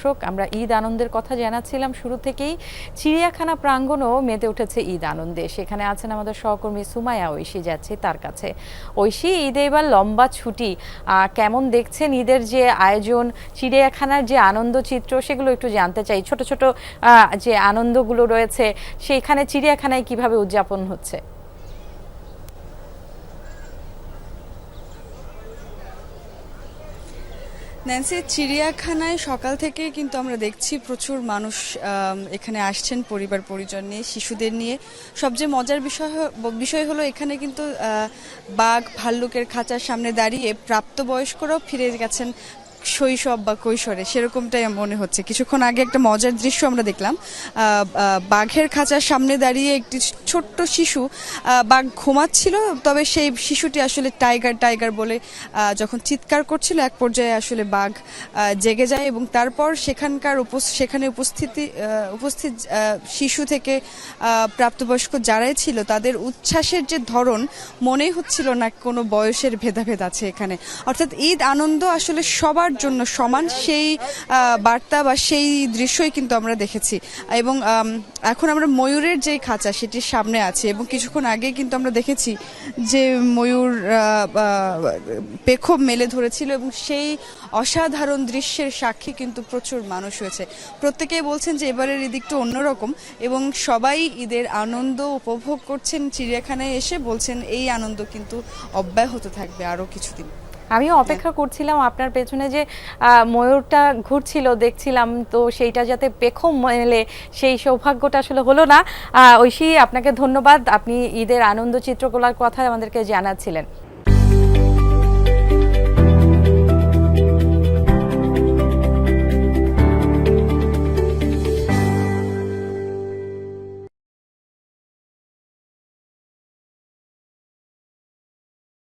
দর্শক, আমরা ঈদ আনন্দের কথা জানাচ্ছিলাম শুরু থেকেই। চিড়িয়াখানা প্রাঙ্গণও মেতে উঠেছে ঈদ আনন্দে। সেখানে আছেন আমাদের সহকর্মী সুমাইয়া ঐশী, যাচ্ছে তার কাছে। ঐশী, ঈদে এবার লম্বা ছুটি, কেমন দেখছেন ঈদের যে আয়োজন, চিড়িয়াখানার যে আনন্দ চিত্র, সেগুলো একটু জানতে চাই। ছোট ছোট যে আনন্দগুলো রয়েছে সেখানে চিড়িয়াখানায় কিভাবে উদযাপন হচ্ছে? ন্যান্সি, চিড়িয়াখানায় সকাল থেকে কিন্তু আমরা দেখছি প্রচুর মানুষ এখানে আসছেন পরিবার পরিজন নিয়ে, শিশুদের নিয়ে। সবচেয়ে মজার বিষয় হলো এখানে কিন্তু বাঘ ভাল্লুকের খাঁচার সামনে দাঁড়িয়ে প্রাপ্তবয়স্করাও ফিরে গেছেন শৈশব বা কৈশোরে, সেরকমটাই মনে হচ্ছে। কিছুক্ষণ আগে একটা মজার দৃশ্য আমরা দেখলাম, বাঘের খাঁচার সামনে দাঁড়িয়ে একটি ছোট্ট শিশু, বাঘ ঘুমাচ্ছিল, তবে সেই শিশুটি আসলে টাইগার টাইগার বলে যখন চিৎকার করছিল, এক পর্যায়ে আসলে বাঘ জেগে যায় এবং তারপর সেখানে উপস্থিত শিশু থেকে প্রাপ্তবয়স্ক যারাই ছিল, তাদের উচ্ছ্বাসের যে ধরন, মনেই হচ্ছিল না কোনো বয়সের ভেদাভেদ আছে এখানে। অর্থাৎ ঈদ আনন্দ আসলে সবার জন্য সমান, সেই বার্তা বা সেই দৃশ্যই কিন্তু আমরা দেখেছি। এবং এখন আমরা ময়ূরের যে খাঁচা সেটির সামনে আছে এবং কিছুক্ষণ আগে কিন্তু আমরা দেখেছি যে ময়ূর পেখম মেলে ধরেছিল এবং সেই অসাধারণ দৃশ্যের সাক্ষী কিন্তু প্রচুর মানুষ হয়েছে। প্রত্যেকেই বলছেন যে এবারের ঈদ একটু অন্যরকম এবং সবাই ঈদের আনন্দ উপভোগ করছেন। চিড়িয়াখানায় এসে বলছেন এই আনন্দ কিন্তু অব্যাহত থাকবে আরো কিছুদিন। আমিও অপেক্ষা করছিলাম আপনার পেছনে যে ময়ূরটা ঘুরছিল, দেখছিলাম, তো সেইটা যাতে পেখম মেলে, সেই সৌভাগ্যটা আসলে হলো না। ঐশী, আপনাকে ধন্যবাদ, আপনি ঈদের আনন্দ চিত্রকলার কথা আমাদেরকে জানাচ্ছিলেন।